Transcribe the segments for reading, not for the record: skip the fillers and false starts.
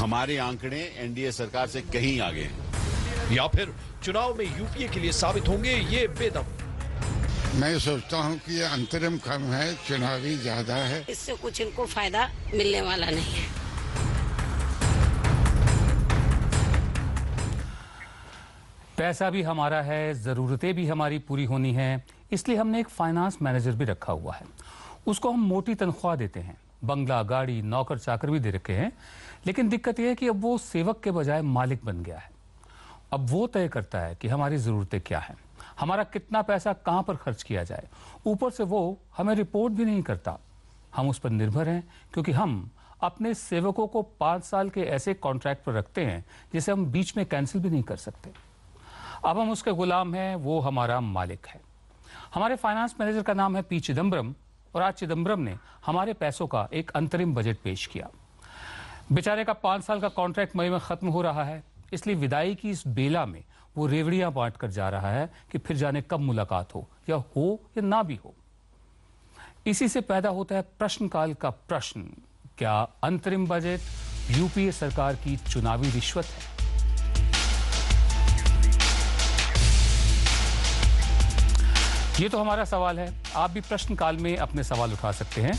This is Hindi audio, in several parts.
हमारे आंकड़े एनडीए सरकार से कहीं आगे हैं। या फिर चुनाव में यूपीए के लिए साबित होंगे ये बेदम? मैं सोचता हूं कि ये अंतरिम कम है, चुनावी ज्यादा है। इससे कुछ इनको फायदा मिलने वाला नहीं है। पैसा भी हमारा है, जरूरतें भी हमारी पूरी होनी है, इसलिए हमने एक फाइनेंस मैनेजर भी रखा हुआ है। उसको हम मोटी तनख्वाह देते हैं, बंगला, गाड़ी, नौकर चाकर भी दे रखे हैं। लेकिन दिक्कत यह है कि अब वो सेवक के बजाय मालिक बन गया है। अब वो तय करता है कि हमारी जरूरतें क्या हैं, हमारा कितना पैसा कहां पर खर्च किया जाए। ऊपर से वो हमें रिपोर्ट भी नहीं करता। हम उस पर निर्भर हैं क्योंकि हम अपने सेवकों को 5 साल के ऐसे कॉन्ट्रैक्ट पर रखते हैं जिसे हम बीच में कैंसिल भी नहीं कर सकते। अब हम उसके गुलाम हैं, वो हमारा मालिक है। हमारे फाइनेंस मैनेजर का नाम है पी चिदम्बरम, और आज चिदम्बरम ने हमारे पैसों का एक अंतरिम बजट पेश किया। बेचारे का 5 साल का कॉन्ट्रैक्ट मई में खत्म हो रहा है, इसलिए विदाई की इस बेला में वो रेवड़ियां बांट कर जा रहा है कि फिर जाने कब मुलाकात हो या ना भी हो। इसी से पैदा होता है प्रश्नकाल का प्रश्न, क्या अंतरिम बजट यूपीए सरकार की चुनावी रिश्वत है? ये तो हमारा सवाल है। आप भी प्रश्नकाल में अपने सवाल उठा सकते हैं।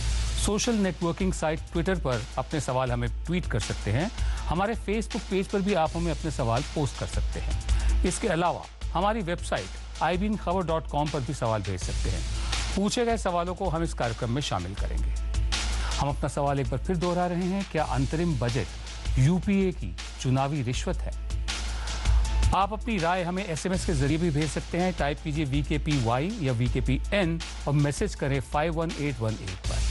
सोशल नेटवर्किंग साइट ट्विटर पर अपने सवाल हमें ट्वीट कर सकते हैं। हमारे फेसबुक पेज पर भी आप हमें अपने सवाल पोस्ट कर सकते हैं। इसके अलावा हमारी वेबसाइट ibinखबर.com पर भी सवाल भेज सकते हैं। पूछे गए सवालों को हम इस कार्यक्रम में शामिल करेंगे। हम अपना सवाल एक बार फिर दोहरा रहे हैं, क्या अंतरिम बजट यूपीए की चुनावी रिश्वत है? आप अपनी राय हमें एसएमएस के जरिए भी भेज सकते हैं। टाइप कीजिए VKPY या VKPN और मैसेज करें 51818 पर।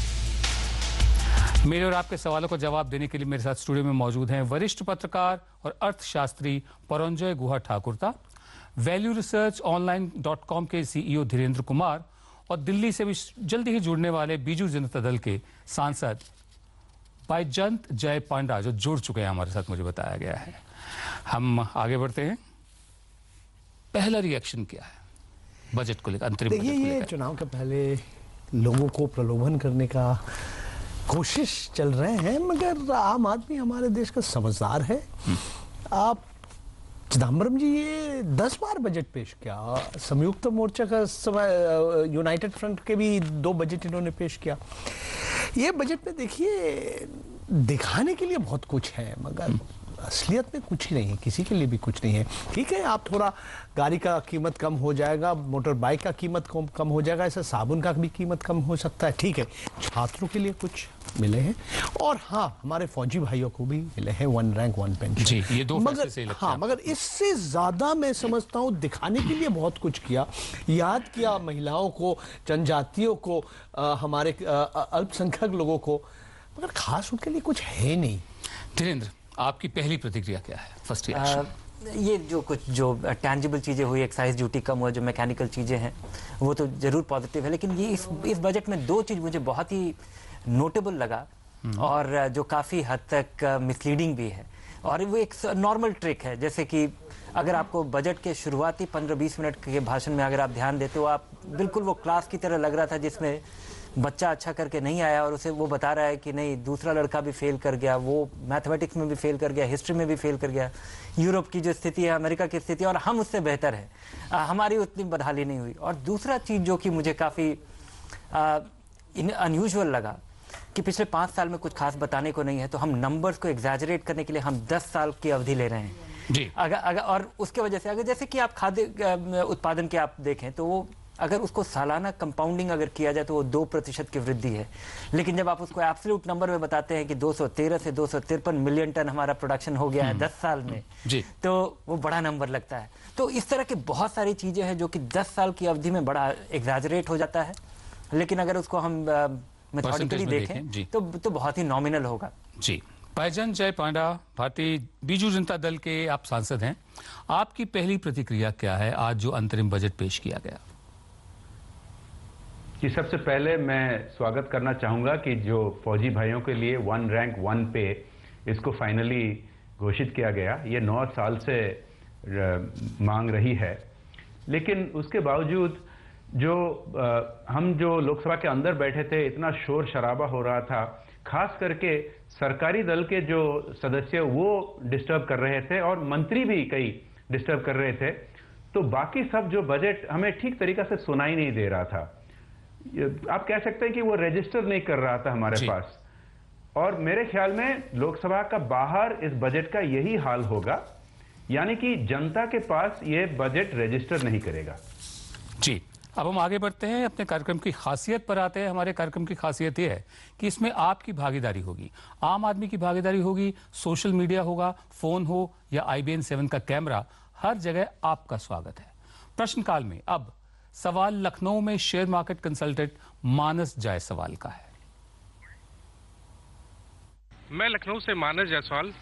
मेरे और आपके सवालों को जवाब देने के लिए मेरे साथ स्टूडियो में मौजूद हैं वरिष्ठ पत्रकार और अर्थशास्त्री परंजय गुहा ठाकुरता, वैल्यू रिसर्च ऑनलाइन.com के CEO धीरेन्द्र कुमार और दिल्ली से भी जल्दी ही जुड़ने वाले बीजू जनता दल के सांसद बैजयंत जय पांडा, जो जुड़ चुके हैं हमारे साथ, मुझे बताया गया है। हम आगे बढ़ते हैं। पहला रिएक्शन क्या है बजट को लेकर, अंतरिम बजट को लेकर? ये चुनाव के पहले लोगों को प्रलोभन करने का कोशिश चल रहे हैं, मगर आम आदमी हमारे देश का समझदार है। आप चिदम्बरम जी ये 10 बार बजट पेश किया, संयुक्त मोर्चा का समय, यूनाइटेड फ्रंट के भी 2 बजट इन्होंने पेश किया। ये बजट में देखिए दिखाने के लिए बहुत कुछ है, मगर असलियत में कुछ ही नहीं है, किसी के लिए भी कुछ नहीं है। ठीक है, आप थोड़ा गाड़ी का कीमत कम हो जाएगा, मोटर बाइक का कीमत कम हो जाएगा, ऐसा साबुन का भी कीमत कम हो सकता है। ठीक है, छात्रों के लिए कुछ मिले हैं, और हाँ हमारे फौजी भाइयों को भी मिले हैं 1 रैंक 1 पेंशन। जी, ये 2 फैसले सही लगते हैं। हाँ, मगर इससे ज्यादा मैं समझता हूँ दिखाने के लिए बहुत कुछ किया, याद किया महिलाओं को, जनजातियों को, हमारे अल्पसंख्यक लोगों को, मगर खास उनके लिए कुछ है नहीं। धीरेन्द्र, आपकी पहली प्रतिक्रिया क्या है, फर्स्ट रिएक्शन? ये जो टैंजिबल चीज़ें हुई, एक्साइज ड्यूटी कम हुआ, जो मैकेनिकल चीज़ें हैं वो तो ज़रूर पॉजिटिव है। लेकिन ये इस बजट में 2 चीज़ मुझे बहुत ही नोटेबल लगा और जो काफ़ी हद तक मिसलीडिंग भी है। और वो एक नॉर्मल ट्रिक है, जैसे कि अगर आपको बजट के शुरुआती 15-20 मिनट के भाषण में अगर आप ध्यान देते हो, आप बिल्कुल वो क्लास की तरह लग रहा था जिसमें बच्चा अच्छा करके नहीं आया और उसे वो बता रहा है कि नहीं, दूसरा लड़का भी फेल कर गया, वो मैथमेटिक्स में भी फेल कर गया, हिस्ट्री में भी फेल कर गया, यूरोप की जो स्थिति है, अमेरिका की स्थिति, और हम उससे बेहतर है, हमारी उतनी बदहाली नहीं हुई। और दूसरा चीज़ जो कि मुझे काफ़ी अनयूजुअल लगा कि पिछले 5 साल में कुछ खास बताने को नहीं है, तो हम नंबर्स को एग्जैजरेट करने के लिए हम 10 साल की अवधि ले रहे हैं जी। अगर और उसके वजह से अगर जैसे कि आप खाद्य उत्पादन के आप देखें तो वो अगर उसको सालाना कंपाउंडिंग अगर किया जाए तो वो 2% की वृद्धि है। लेकिन जब आप उसको एब्सोल्यूट नंबर में बताते हैं कि 213 से 253 मिलियन टन हमारा प्रोडक्शन हो गया है 10 साल में जी, तो वो बड़ा नंबर लगता है। तो इस तरह की बहुत सारी चीजें हैं जो कि 10 साल की अवधि में बड़ा एग्जैजरेट हो जाता है, लेकिन अगर उसको हम मेथोडिकली देखें तो बहुत ही नॉमिनल होगा। जी, बैजयंत जय पांडा, भारतीय बीजू जनता दल के आप सांसद हैं, आपकी पहली प्रतिक्रिया क्या है आज जो अंतरिम बजट पेश किया गया? जी, सबसे पहले मैं स्वागत करना चाहूँगा कि जो फौजी भाइयों के लिए 1 रैंक 1 पे इसको फाइनली घोषित किया गया। ये 9 साल से मांग रही है, लेकिन उसके बावजूद हम जो लोकसभा के अंदर बैठे थे, इतना शोर शराबा हो रहा था खास करके सरकारी दल के जो सदस्य वो डिस्टर्ब कर रहे थे और मंत्री भी कई डिस्टर्ब कर रहे थे, तो बाकी सब जो बजट हमें ठीक तरीका से सुनाई नहीं दे रहा था। आप कह सकते हैं कि वो रजिस्टर नहीं कर रहा था हमारे पास। और मेरे ख्याल में लोकसभा का बाहर इस बजट का यही हाल होगा, यानी कि जनता के पास ये बजट रजिस्टर नहीं करेगा। जी, अब हम आगे बढ़ते हैं, अपने कार्यक्रम की खासियत पर आते हैं। हमारे कार्यक्रम की खासियत यह है कि इसमें आपकी भागीदारी होगी, आम आदमी की भागीदारी होगी, सोशल मीडिया होगा, फोन हो या IBN 7 का कैमरा, हर जगह आपका स्वागत है। प्रश्नकाल में अब सवाल लखनऊ में शेयर मार्केट कंसल्टेंट मानस जायसवाल का है। मैं लखनऊ से मानस जायसवाल,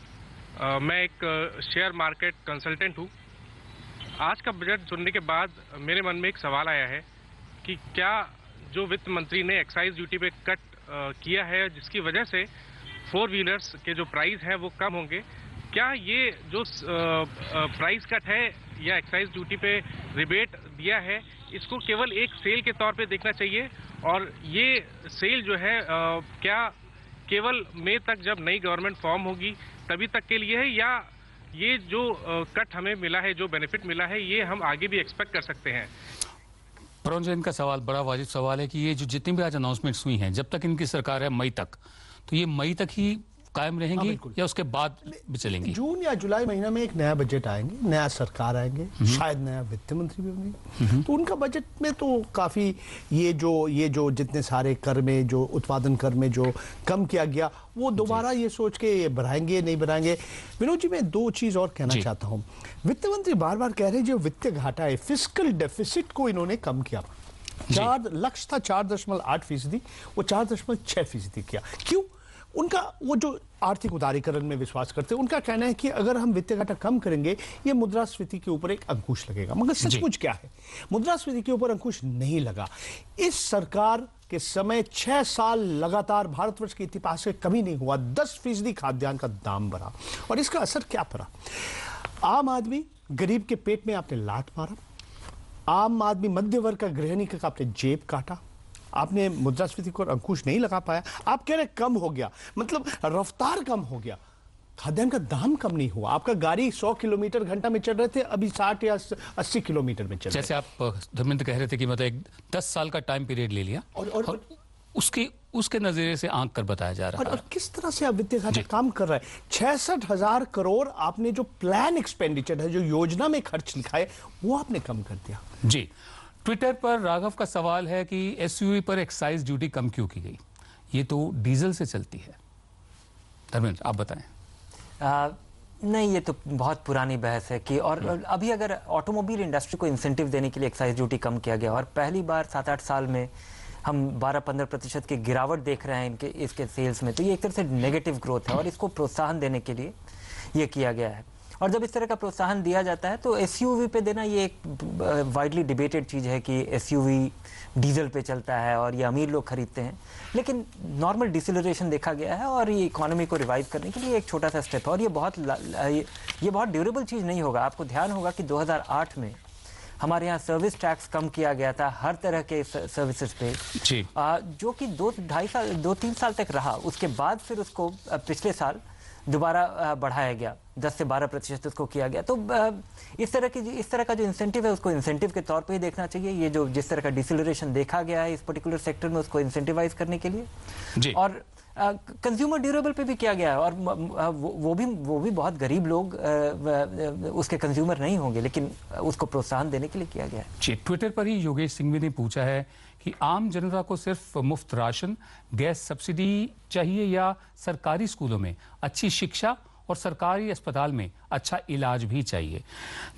मैं एक शेयर मार्केट कंसल्टेंट हूँ। आज का बजट सुनने के बाद मेरे मन में एक सवाल आया है कि क्या जो वित्त मंत्री ने एक्साइज ड्यूटी पे कट किया है, जिसकी वजह से 4 व्हीलर्स के जो प्राइस हैं वो कम होंगे, क्या ये जो प्राइस कट है या एक्साइज ड्यूटी पे रिबेट दिया है, इसको केवल एक सेल के तौर पे देखना चाहिए? और ये सेल जो है क्या केवल मई तक जब नई गवर्नमेंट फॉर्म होगी तभी तक के लिए है, या ये जो कट हमें मिला है, जो बेनिफिट मिला है, ये हम आगे भी एक्सपेक्ट कर सकते हैं? पवन जैन का सवाल बड़ा वाजिब सवाल है कि ये जो जितनी भी आज अनाउंसमेंट्स हुई हैं, जब तक इनकी सरकार है मई तक, तो ये मई तक ही कायम रहेंगी या उसके बाद भी चलेंगी? जून या जुलाई महीना में एक नया बजट आएंगे, नया सरकार आएंगे, शायद नया वित्त मंत्री भी होंगे, तो उनका बजट में तो काफी ये जो जितने सारे कर में, जो उत्पादन कर में जो कम किया गया, वो दोबारा ये सोच के बढ़ाएंगे नहीं बढ़ाएंगे। विनोद जी, मैं 2 चीज और कहना चाहता हूँ। वित्त मंत्री बार बार कह रहे हैं जो वित्तीय घाटा है, फिस्कल डेफिसिट को इन्होंने कम किया। लक्ष्य था 4.8%, वो 4.6% किया। क्यों? उनका वो जो आर्थिक उदारीकरण में विश्वास करते हैं, उनका कहना है कि अगर हम वित्तीय घाटा कम करेंगे ये मुद्रास्फीति के ऊपर एक अंकुश लगेगा। मगर सचमुच क्या है? मुद्रास्फीति के ऊपर अंकुश नहीं लगा। इस सरकार के समय 6 साल लगातार भारतवर्ष के इतिहास से कभी नहीं हुआ 10% खाद्यान्न का दाम बढ़ा। और इसका असर क्या पड़ा? आम आदमी गरीब के पेट में आपने लात मारा, आम आदमी मध्य वर्ग का गृहिणी का आपने जेब काटा, आपने मुद्रास्फीति को अंकुश नहीं लगा पाया। आप कह रहे कम हो गया, मतलब रफ्तार कम हो गया, खाद्यान्न का दाम कम नहीं हुआ। आपका गाड़ी 100 किलोमीटर घंटा में चल रहे थे, अभी 60 या 80 किलोमीटर में चल रहे। जैसे आप धर्मेंद्र कह रहे थे कि मतलब 10 साल का टाइम पीरियड ले लिया और उसके नजरिए से आंक कर बताया जा रहा है। और किस तरह से आप वित्तीय घाटा काम कर रहे हैं? 66,000 करोड़ आपने जो प्लान एक्सपेंडिचर है, जो योजना में खर्च लिखा है, वो आपने कम कर दिया। जी, ट्विटर पर राघव का सवाल है कि SUV पर एक्साइज ड्यूटी कम क्यों की गई? ये तो डीजल से चलती है। धर्मेंद्र, आप बताएं। नहीं, ये तो बहुत पुरानी बहस है कि और अभी अगर ऑटोमोबाइल इंडस्ट्री को इंसेंटिव देने के लिए एक्साइज ड्यूटी कम किया गया और पहली बार 7-8 साल में हम 12-15% की गिरावट देख रहे हैं इसके सेल्स में, तो ये एक तरह से नेगेटिव ग्रोथ है और इसको प्रोत्साहन देने के लिए ये किया गया है। और जब इस तरह का प्रोत्साहन दिया जाता है तो SUV पे देना ये एक वाइडली डिबेटेड चीज़ है कि SUV डीजल पे चलता है और ये अमीर लोग खरीदते हैं, लेकिन नॉर्मल डिसेलरेशन देखा गया है और ये इकोनॉमी को रिवाइव करने के लिए एक छोटा सा स्टेप है और ये बहुत ड्यूरेबल चीज़ नहीं होगा। आपको ध्यान होगा कि 2008 में हमारे यहाँ सर्विस टैक्स कम किया गया था हर तरह के सर्विसेज पे, जो कि 2-3 साल तक रहा। उसके बाद फिर उसको पिछले साल दोबारा बढ़ाया गया, 10 से 12% उसको किया गया। तो इस तरह का जो इंसेंटिव है उसको इंसेंटिव के तौर पे ही देखना चाहिए। ये जो जिस तरह का डिसेलरेशन देखा गया है इस पर्टिकुलर सेक्टर में, उसको इंसेंटिवाइज करने के लिए जी। और कंज्यूमर ड्यूरेबल पे भी किया गया है और वो भी बहुत गरीब लोग उसके कंज्यूमर नहीं होंगे, लेकिन उसको प्रोत्साहन देने के लिए किया गया है जी। ट्विटर पर ही योगेश सिंघवी ने पूछा है कि आम जनता को सिर्फ मुफ्त राशन, गैस सब्सिडी चाहिए या सरकारी स्कूलों में अच्छी शिक्षा और सरकारी अस्पताल में अच्छा इलाज भी चाहिए?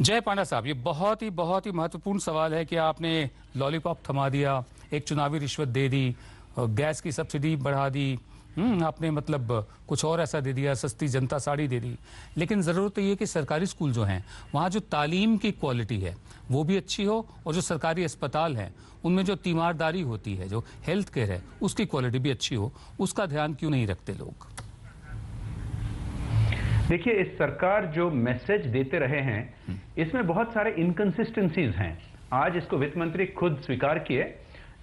जय पांडा साहब, ये बहुत ही महत्वपूर्ण सवाल है कि आपने लॉलीपॉप थमा दिया, एक चुनावी रिश्वत दे दी, गैस की सब्सिडी बढ़ा दी, आपने मतलब कुछ और ऐसा दे दिया, सस्ती जनता साड़ी दे दी। लेकिन ज़रूरत ये है कि सरकारी स्कूल जो हैं वहाँ जो तालीम की क्वालिटी है वो भी अच्छी हो और जो सरकारी अस्पताल हैं उनमें जो तीमारदारी होती है, जो हेल्थ केयर है, उसकी क्वालिटी भी अच्छी हो। उसका ध्यान क्यों नहीं रखते लोग? देखिए, इस सरकार जो मैसेज देते रहे हैं इसमें बहुत सारे इनकंसिस्टेंसीज हैं। आज इसको वित्त मंत्री खुद स्वीकार किए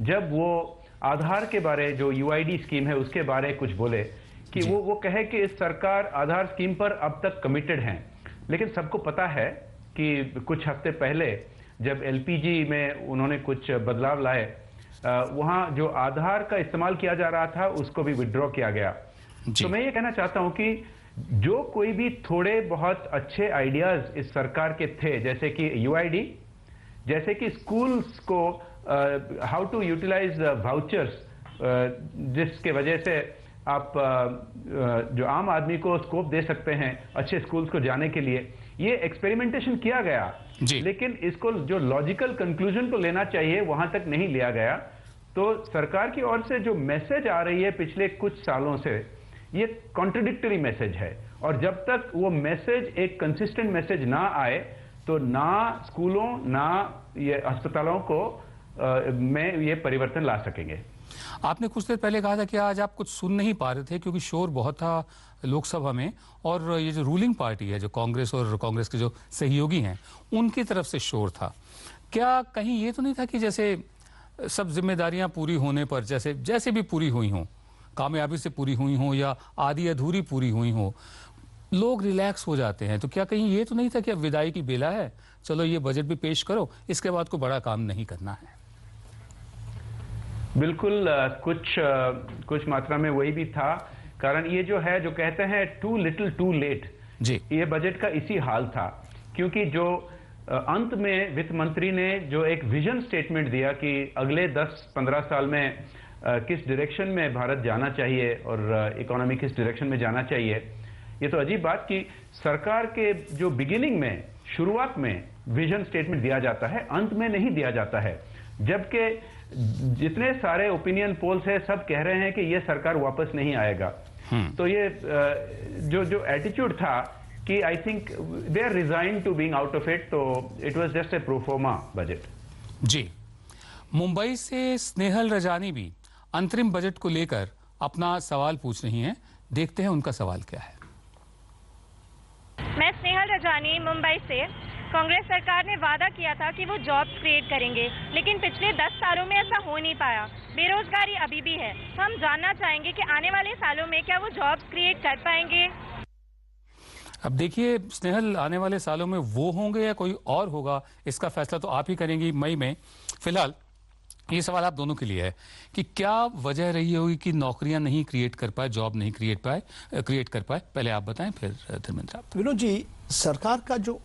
जब वो आधार के बारे, जो यूआईडी स्कीम है उसके बारे कुछ बोले कि वो कहे कि इस सरकार आधार स्कीम पर अब तक कमिटेड हैं। लेकिन सबको पता है कि कुछ हफ्ते पहले जब एलपीजी में उन्होंने कुछ बदलाव लाए, वहां जो आधार का इस्तेमाल किया जा रहा था उसको भी विड्रॉ किया गया। तो मैं ये कहना चाहता हूं कि जो कोई भी थोड़े बहुत अच्छे आइडियाज इस सरकार के थे, जैसे कि यूआईडी, जैसे कि स्कूल्स को हाउ टू यूटिलाइज वाउचर्स, जिसके वजह से आप जो आम आदमी को स्कोप दे सकते हैं अच्छे स्कूल्स को जाने के लिए, ये एक्सपेरिमेंटेशन किया गया। लेकिन इसको जो लॉजिकल कंक्लूजन को लेना चाहिए वहां तक नहीं लिया गया। तो सरकार की ओर से जो मैसेज आ रही है पिछले कुछ सालों से, ये कॉन्ट्रडिक्टरी मैसेज है, और जब तक वो मैसेज एक कंसिस्टेंट मैसेज ना आए तो ना स्कूलों ना ये अस्पतालों को में ये परिवर्तन ला सकेंगे। आपने कुछ देर पहले कहा था कि आज आप कुछ सुन नहीं पा रहे थे क्योंकि शोर बहुत था लोकसभा में, और ये जो रूलिंग पार्टी है, जो कांग्रेस और कांग्रेस के जो सहयोगी हैं, उनकी तरफ से शोर था। क्या कहीं ये तो नहीं था कि जैसे सब जिम्मेदारियां पूरी होने पर जैसे भी पूरी हुई हों, कामयाबी से पूरी हुई हों या आधी अधूरी पूरी हुई हों, लोग रिलैक्स हो जाते हैं? तो क्या कहीं ये तो नहीं था कि अब विदाई की बेला है, चलो ये बजट भी पेश करो, इसके बाद कोई बड़ा काम नहीं करना है? बिल्कुल, कुछ मात्रा में वही भी था। कारण ये जो है, जो कहते हैं टू लिटिल टू लेट जी, ये बजट का इसी हाल था। क्योंकि जो अंत में वित्त मंत्री ने जो एक विजन स्टेटमेंट दिया कि अगले 10-15 साल में किस डायरेक्शन में भारत जाना चाहिए और इकोनॉमी किस डायरेक्शन में जाना चाहिए, ये तो अजीब बात कि सरकार के जो बिगिनिंग में, शुरुआत में विजन स्टेटमेंट दिया जाता है, अंत में नहीं दिया जाता है। जबकि जितने सारे ओपिनियन पोल्स है सब कह रहे हैं कि ये सरकार वापस नहीं आएगा। तो ये जो एटीट्यूड था कि I think they are resigned to being out of it, तो it was just a proforma budget. जी, मुंबई से स्नेहल रजानी भी अंतरिम बजट को लेकर अपना सवाल पूछ रही हैं। देखते हैं उनका सवाल क्या है। मैं स्नेहल रजानी, मुंबई से। कांग्रेस सरकार ने वादा किया था कि वो जॉब्स क्रिएट करेंगे, लेकिन पिछले 10 सालों में ऐसा हो नहीं पाया। बेरोजगारी अभी भी है। हम जानना चाहेंगे कि आने वाले सालों में क्या वो जॉब्स क्रिएट कर पाएंगे? अब देखिए स्नेहल, आने वाले सालों में वो होंगे या कोई और होगा, इसका फैसला तो आप ही करेंगी मई में। फिलहाल ये सवाल आप दोनों के लिए है कि क्या वजह रही होगी कि नौकरियां नहीं क्रिएट कर पाए, जॉब नहीं क्रिएट कर पाए? पहले आप बताएं, फिर धर्मेंद्र आप। विनोद जी, सरकार का जो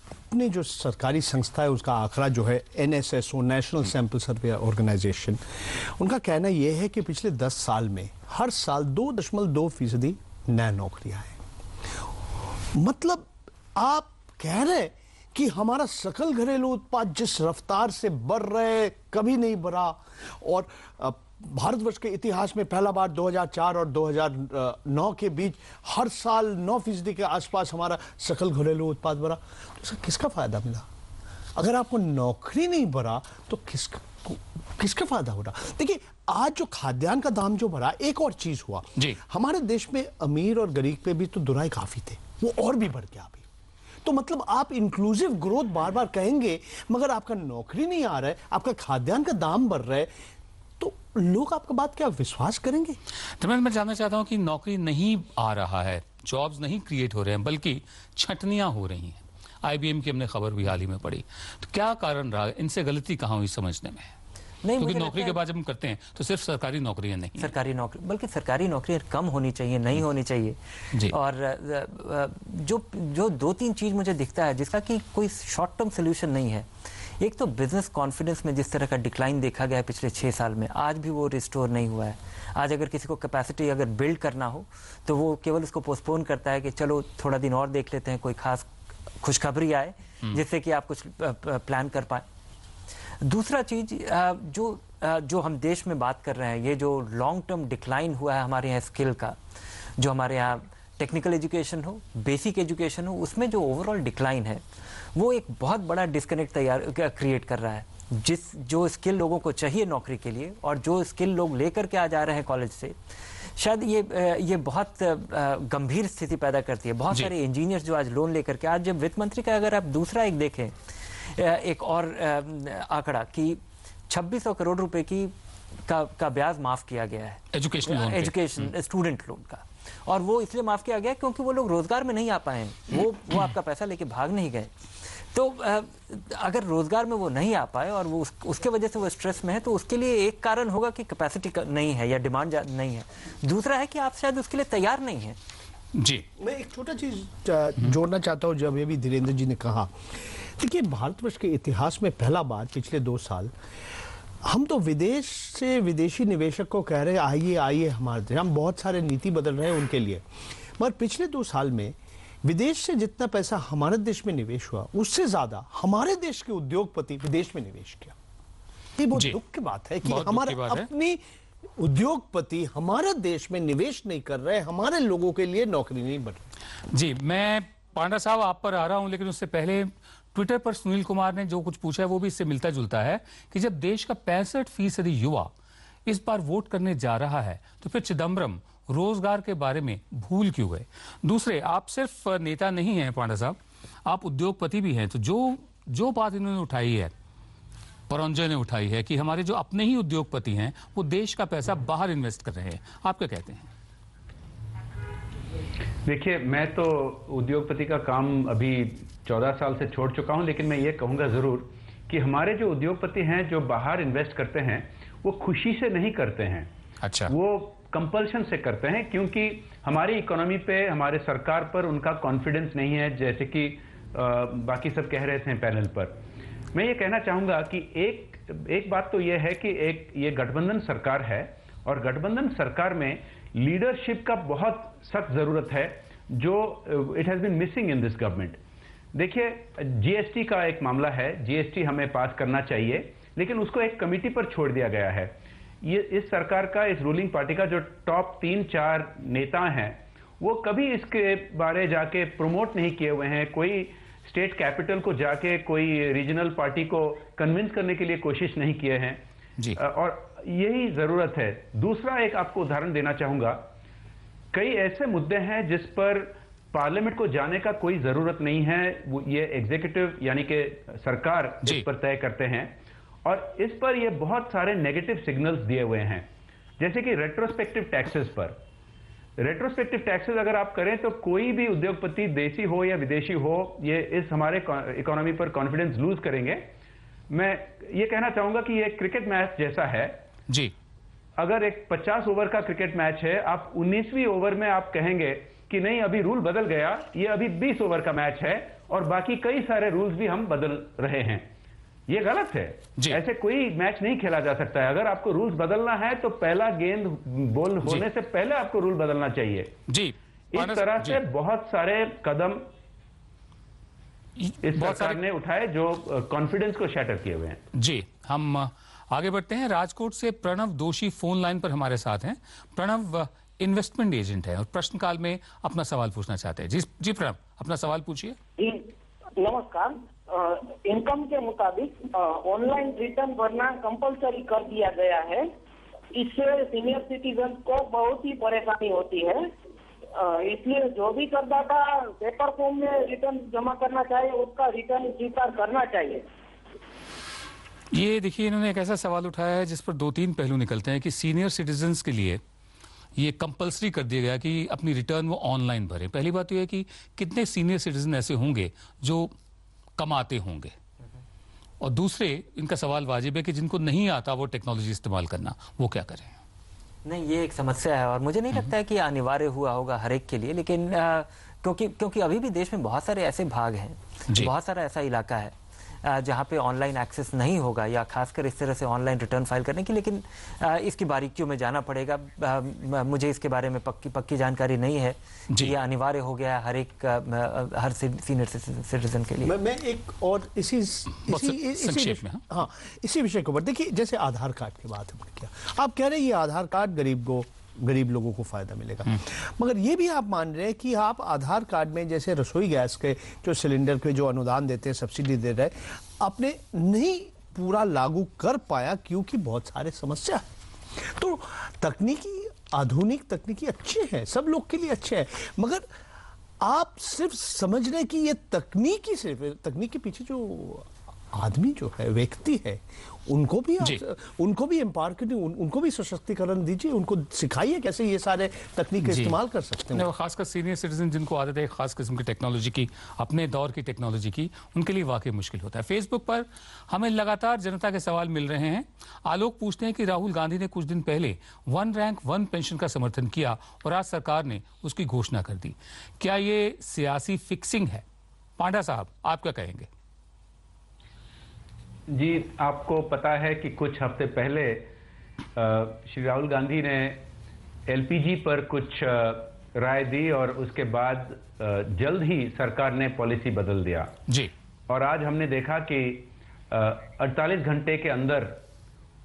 अपने जो सरकारी संस्था है उसका आंकड़ा जो है NSSO, national sample survey organisation, उनका कहना यह है कि पिछले 10 साल में हर साल 2.2% नया नौकरियां हैं। मतलब आप कह रहे हैं कि हमारा सकल घरेलू उत्पाद जिस रफ्तार से बढ़ रहे कभी नहीं बढ़ा, और भारतवर्ष के इतिहास में पहला बार 2004 और 2009 के बीच हर साल 9% के आसपास हमारा सकल घरेलू उत्पाद बढ़ा। तो इसका किसका फायदा मिला? अगर आपको नौकरी नहीं बढ़ा तो किसका फायदा हो रहा? देखिए, आज जो खाद्यान्न का दाम जो बढ़ा, एक और चीज हुआ जी, हमारे देश में अमीर और गरीब पे भी तो दुराई काफी थे, वो और भी बढ़ गया अभी। तो मतलब आप इंक्लूसिव ग्रोथ बार बार कहेंगे, मगर आपका नौकरी नहीं आ रहा है, आपका खाद्यान्न का दाम बढ़ रहा है, तो लोग आपका बात क्या विश्वास करेंगे? तो मैं जानना चाहता हूं कि नौकरी नहीं आ रहा है, जॉब्स नहीं क्रिएट हो रहे हैं, बल्कि छंटनियां हो रही हैं। IBM की हमने खबर भी हाल ही में पढ़ी। तो क्या कारण रहा, इनसे गलती कहां हुई समझने में? नहीं, क्योंकि नौकरी के बाद जब हम करते हैं तो सिर्फ सरकारी नौकरियां नहीं, सरकारी नौकरी बल्कि सरकारी नौकरियां कम होनी चाहिए, नहीं होनी चाहिए जी। और जो 2-3 चीज मुझे दिखता है जिसका कि कोई शॉर्ट टर्म सोल्यूशन नहीं है। एक तो बिजनेस कॉन्फिडेंस में जिस तरह का डिक्लाइन देखा गया है पिछले 6 साल में, आज भी वो रिस्टोर नहीं हुआ है। आज अगर किसी को कैपेसिटी अगर बिल्ड करना हो तो वो केवल उसको पोस्टपोन करता है कि चलो थोड़ा दिन और देख लेते हैं, कोई खास खुशखबरी आए जिससे कि आप कुछ प्लान कर पाए। दूसरा चीज जो हम देश में बात कर रहे हैं, ये जो लॉन्ग टर्म डिक्लाइन हुआ है हमारे यहाँ स्किल का, जो हमारे यहाँ टेक्निकल एजुकेशन हो, बेसिक एजुकेशन हो, उसमें जो ओवरऑल डिक्लाइन है वो एक बहुत बड़ा डिस्कनेक्ट क्रिएट कर रहा है। जो स्किल लोगों को चाहिए नौकरी के लिए और जो स्किल लोग लेकर के आ जा रहे हैं कॉलेज से, शायद ये बहुत गंभीर स्थिति पैदा करती है। बहुत सारे इंजीनियर्स जो आज लोन लेकर के, आज जब वित्त मंत्री का अगर आप दूसरा एक देखें, एक और आंकड़ा कि 2600 करोड़ रुपए की का ब्याज माफ किया गया है, एजुकेशन स्टूडेंट लोन का। और वो इसलिए माफ किया गया क्योंकि वो लोग रोजगार में नहीं आ पाए, वो आपका पैसा लेके भाग नहीं गए। तो अगर रोजगार में वो नहीं आ पाए और वो उसके वजह से वो स्ट्रेस में है, तो उसके लिए एक कारण होगा कि कैपेसिटी नहीं है या डिमांड नहीं है। दूसरा है कि आप शायद उसके लिए तैयार नहीं है। जी, मैं एक छोटा चीज जोड़ना चाहता हूँ। जब ये भी धीरेन्द्र जी ने कहा, देखिए भारतवर्ष के इतिहास में पहला बार पिछले 2 साल हम तो विदेश से विदेशी निवेशक को कह रहे हैं आइए आइए हमारे देश, हम बहुत सारे नीति बदल रहे हैं उनके लिए, मगर पिछले 2 साल में विदेश से जितना पैसा हमारे देश में निवेश हुआ उससे ज्यादा हमारे देश के उद्योगपति विदेश में निवेश किया। ये बहुत दुख की बात है कि हमारे अपनी उद्योगपति हमारे देश में निवेश नहीं कर रहे, हमारे लोगों के लिए नौकरी नहीं बन रही। जी, मैं पांडा साहब आप पर आ रहा हूं, लेकिन उससे पहले ट्विटर पर सुनील कुमार ने जो कुछ पूछा है वो भी इससे मिलता जुलता है कि जब देश का 65% युवा इस बार वोट करने जा रहा है तो फिर चिदम्बरम रोजगार के बारे में भूल क्यों गए? दूसरे, आप सिर्फ नेता नहीं हैं पांडा साहब, आप उद्योगपति भी हैं। तो जो बात इन्होंने उठाई है, परंजय ने उठाई है कि हमारे जो अपने ही उद्योगपति हैं वो देश का पैसा बाहर इन्वेस्ट कर रहे हैं, आप क्या कहते हैं? देखिए, मैं तो उद्योगपति का काम अभी 14 साल से छोड़ चुका हूं, लेकिन मैं ये कहूंगा जरूर कि हमारे जो उद्योगपति हैं जो बाहर इन्वेस्ट करते हैं वो खुशी से नहीं करते हैं। अच्छा, वो कंपल्शन से करते हैं, क्योंकि हमारी इकोनॉमी पे, हमारे सरकार पर उनका कॉन्फिडेंस नहीं है, जैसे कि बाकी सब कह रहे थे पैनल पर। मैं ये कहना चाहूंगा कि एक बात तो ये है कि ये गठबंधन सरकार है और गठबंधन सरकार में लीडरशिप का बहुत सख्त जरूरत है, जो it has been missing in this government. देखिए, जीएसटी का एक मामला है, जीएसटी हमें पास करना चाहिए, लेकिन उसको एक कमेटी पर छोड़ दिया गया है। ये इस सरकार का, इस रूलिंग पार्टी का जो टॉप 3-4 नेता हैं वो कभी इसके बारे जाके प्रमोट नहीं किए हुए हैं, कोई स्टेट कैपिटल को जाके कोई रीजनल पार्टी को कन्विंस करने के लिए कोशिश नहीं किए हैं जी। और यही जरूरत है। दूसरा एक आपको उदाहरण देना चाहूंगा, कई ऐसे मुद्दे हैं जिस पर पार्लियामेंट को जाने का कोई जरूरत नहीं है, ये एग्जीक्यूटिव यानी कि सरकार इस पर तय करते हैं, और इस पर ये बहुत सारे नेगेटिव सिग्नल्स दिए हुए हैं। जैसे कि रेट्रोस्पेक्टिव टैक्सेस पर, रेट्रोस्पेक्टिव टैक्सेस अगर आप करें तो कोई भी उद्योगपति, देसी हो या विदेशी हो, ये इस हमारे इकोनॉमी पर कॉन्फिडेंस लूज करेंगे। मैं ये कहना चाहूंगा कि ये क्रिकेट मैच जैसा है जी। अगर एक 50 ओवर का क्रिकेट मैच है, आप 19वीं ओवर में आप कहेंगे कि नहीं अभी रूल बदल गया, ये अभी 20 ओवर का मैच है और बाकी कई सारे रूल्स भी हम बदल रहे हैं, ये गलत है। ऐसे कोई मैच नहीं खेला जा सकता है। अगर आपको रूल्स बदलना है तो पहला गेंद बॉल होने से पहले आपको रूल बदलना चाहिए जी। इस तरह से बहुत सारे कदम इस सरकार ने उठाए जो कॉन्फिडेंस को शैटर किए हुए हैं। जी, हम आगे बढ़ते हैं। राजकोट से प्रणव दोषी फोन लाइन पर हमारे साथ हैं। प्रणव इन्वेस्टमेंट एजेंट है और प्रश्नकाल में अपना सवाल पूछना चाहते हैं। जी प्रणव, अपना सवाल पूछिए। नमस्कार। इनकम के मुताबिक ऑनलाइन रिटर्न भरना कंपलसरी कर दिया गया है। इससे सीनियर सिटीजन को बहुत ही परेशानी होती है, इसलिए जो भी करदाता पेपर फॉर्म में रिटर्न जमा करना चाहे उसका रिटर्न स्वीकार करना चाहिए। ये देखिए, इन्होंने एक ऐसा सवाल उठाया है जिस पर 2-3 पहलू निकलते हैं कि सीनियर सिटीजन्स के लिए ये कंपलसरी कर दिया गया कि अपनी रिटर्न वो ऑनलाइन भरें। पहली बात तो यह है कि कितने सीनियर सिटीजन ऐसे होंगे जो कमाते होंगे, और दूसरे इनका सवाल वाजिब है कि जिनको नहीं आता वो टेक्नोलॉजी इस्तेमाल करना, वो क्या करें? नहीं, ये एक समस्या है और मुझे नहीं लगता है कि अनिवार्य हुआ होगा हर एक के लिए, लेकिन क्योंकि अभी भी देश में बहुत सारे ऐसे भाग हैं, बहुत सारा ऐसा इलाका है जहाँ पे ऑनलाइन एक्सेस नहीं होगा या खासकर इस तरह से ऑनलाइन रिटर्न फाइल करने की। लेकिन इसकी बारीकियों में जाना पड़ेगा। मुझे इसके बारे में पक्की जानकारी नहीं है कि ये अनिवार्य हो गया हर सीनियर सिटीजन के लिए। मैं एक और इसी विषय के ऊपर देखिए, जैसे आधार कार्ड की बात हमने किया, आप कह रहे हैं ये आधार कार्ड गरीब लोगों को फायदा मिलेगा, मगर ये भी आप मान रहे हैं कि आप आधार कार्ड में जैसे रसोई गैस के जो सिलेंडर के जो अनुदान देते हैं, सब्सिडी दे रहे हैं, आपने नहीं पूरा लागू कर पाया क्योंकि बहुत सारे समस्या है। तो आधुनिक तकनीकी अच्छे हैं, सब लोग के लिए अच्छे हैं, मगर आप सिर्फ समझ रहे हैं कि ये तकनीक के पीछे जो आदमी जो है, व्यक्ति है, उनको भी एम्पावर करिए, उनको भी सशक्तिकरण दीजिए, उनको सिखाइए कैसे ये सारे तकनीक इस्तेमाल कर सकते हैं। खासकर सीनियर सिटीजन जिनको आदत है खास किस्म की टेक्नोलॉजी की, अपने दौर की टेक्नोलॉजी की, उनके लिए वाकई मुश्किल होता है। फेसबुक पर हमें लगातार जनता के सवाल मिल रहे हैं। आलोक पूछते हैं कि राहुल गांधी ने कुछ दिन पहले 1 रैंक 1 पेंशन का समर्थन किया और आज सरकार ने उसकी घोषणा कर दी। क्या ये सियासी फिक्सिंग है? पांडा साहब, आप क्या कहेंगे? जी, आपको पता है कि कुछ हफ्ते पहले श्री राहुल गांधी ने एलपीजी पर कुछ राय दी और उसके बाद जल्द ही सरकार ने पॉलिसी बदल दिया जी। और आज हमने देखा कि 48 घंटे के अंदर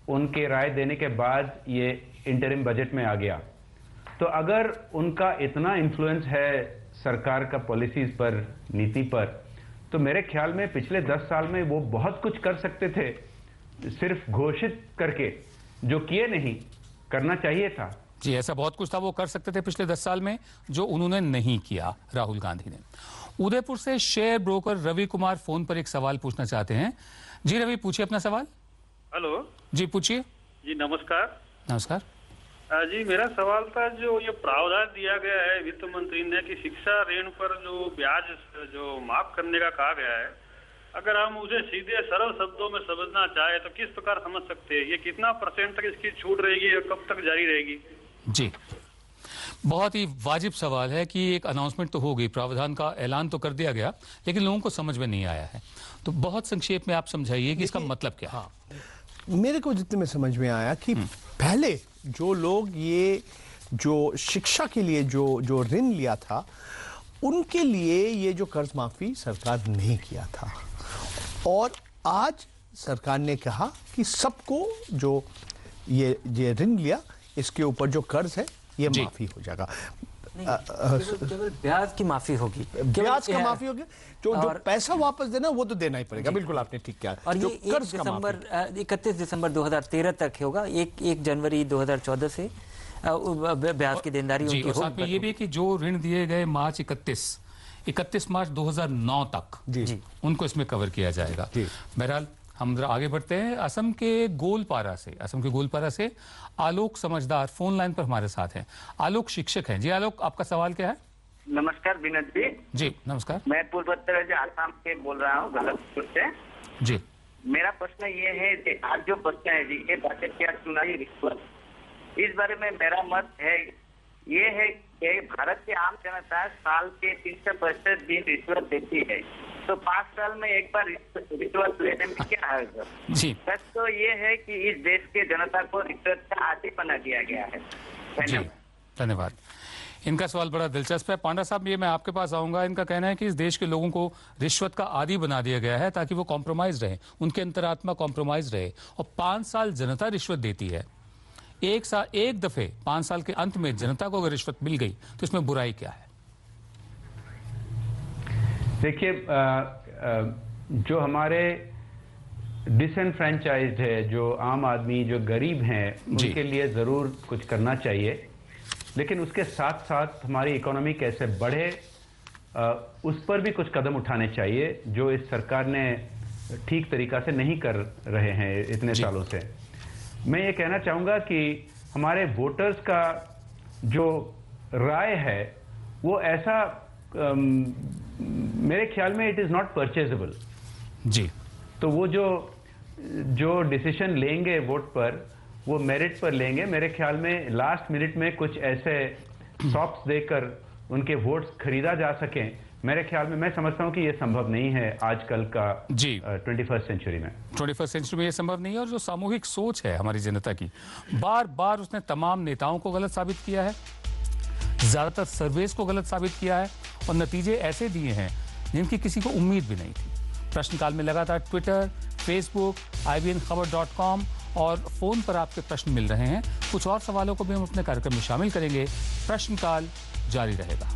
उनके राय देने के बाद ये इंटरिम बजट में आ गया। तो अगर उनका इतना इन्फ्लुएंस है सरकार का पॉलिसीज पर, नीति पर, तो मेरे ख्याल में पिछले 10 साल में वो बहुत कुछ कर सकते थे, सिर्फ घोषित करके, जो किए नहीं। करना चाहिए था जी, ऐसा बहुत कुछ था वो कर सकते थे पिछले 10 साल में, जो उन्होंने नहीं किया राहुल गांधी ने। उदयपुर से share broker Ravi Kumar phone पर एक सवाल पूछना चाहते हैं। जी रवि, पूछिए अपना सवाल। हेलो जी, पूछिए। जी नमस्कार। नमस्कार जी, मेरा सवाल था, जो ये प्रावधान दिया गया है वित्त मंत्री ने कि शिक्षा ऋण पर जो ब्याज जो माफ करने का कहा गया है, अगर हम उसे सीधे सरल शब्दों में समझना चाहे तो किस प्रकार समझ सकते हैं? ये कितना % तक इसकी छूट रहेगी और कब तक जारी रहेगी? जी, बहुत ही वाजिब सवाल है कि एक अनाउंसमेंट तो हो गई, प्रावधान का ऐलान तो कर दिया गया, लेकिन लोगों को समझ में नहीं आया है। तो बहुत संक्षेप में आप समझाइए कि इसका मतलब क्या है। मेरे को जितने में समझ में आया कि पहले जो लोग ये जो शिक्षा के लिए जो ऋण लिया था, उनके लिए ये जो कर्ज माफी सरकार नहीं किया था, और आज सरकार ने कहा कि सबको जो ये ऋण लिया, इसके ऊपर जो कर्ज है ये माफी हो जाएगा। केवल ब्याज की माफी होगी, ब्याज का माफी होगी, जो पैसा वापस देना वो तो देना ही पड़ेगा। बिल्कुल आपने ठीक किया। और ये 31 दिसंबर 2013 तक होगा, 1 जनवरी 2014 से ब्याज की देनदारी उनकी होगी। साथ में ये भी कि जो ऋण दिए गए मार्च 31 मार्च 2009 तक जी उनको इसमें कवर किया जाएगा। बहरहाल हम जरा आगे बढ़ते हैं। असम के गोलपारा से आलोक समझदार फोन लाइन पर हमारे साथ हैं। आलोक शिक्षक हैं। जी आलोक, आपका सवाल क्या है? नमस्कार विनोद जी। जी नमस्कार। मैं पूर्वोत्तर राज्य आसाम से बोल रहा हूँ, गलतपुर से। जी, मेरा प्रश्न ये है कि आज जो प्रश्न है जी, ये बजट क्या चुनावी रिश्वत, इस बारे में मेरा मत है ये है कि भारत की आम जनता साल के 365 दिन रिश्वत देती है, तो 5 साल में एक बार रिश्वत लेने में क्या है सर? जी, सच तो ये है कि इस देश के जनता को रिश्वत का आदी बना दिया गया है। धन्यवाद। इनका सवाल बड़ा दिलचस्प है। पांडा साहब, ये मैं आपके पास आऊंगा। इनका कहना है कि इस देश के लोगों को रिश्वत का आदी बना दिया गया है ताकि वो कॉम्प्रोमाइज रहे, उनके अंतरात्मा कॉम्प्रोमाइज रहे, और 5 साल जनता रिश्वत देती है। एक दफे 5 साल के अंत में जनता को अगर रिश्वत मिल गई तो इसमें बुराई क्या है? देखिए, जो हमारे डिसएनफ्रेंचाइज्ड है, जो आम आदमी, जो गरीब हैं, उनके लिए जरूर कुछ करना चाहिए, लेकिन उसके साथ साथ हमारी इकोनॉमी कैसे बढ़े, उस पर भी कुछ कदम उठाने चाहिए, जो इस सरकार ने ठीक तरीका से नहीं कर रहे हैं इतने सालों से। मैं ये कहना चाहूंगा कि हमारे वोटर्स का जो राय है वो ऐसा, मेरे ख्याल में इट इज नॉट परचेजेबल जी। तो वो जो डिसीजन लेंगे वोट पर, वो मेरिट पर लेंगे। मेरे ख्याल में लास्ट मिनट में कुछ ऐसे सॉफ्ट देकर उनके वोट्स खरीदा जा सकें, मेरे ख्याल में, मैं समझता हूं कि ये संभव नहीं है आजकल का 21st सेंचुरी में। 21st सेंचुरी में ये संभव नहीं है। और जो सामूहिक सोच है हमारी जनता की, बार बार उसने तमाम नेताओं को गलत साबित किया है, ज्यादातर सर्वेस को गलत साबित किया है, और नतीजे ऐसे दिए हैं जिनकी किसी को उम्मीद भी नहीं थी। प्रश्नकाल में लगातार ट्विटर, फेसबुक, IBNखबर.com और फोन पर आपके प्रश्न मिल रहे हैं। कुछ और सवालों को भी हम अपने कार्यक्रम में शामिल करेंगे। प्रश्नकाल जारी रहेगा।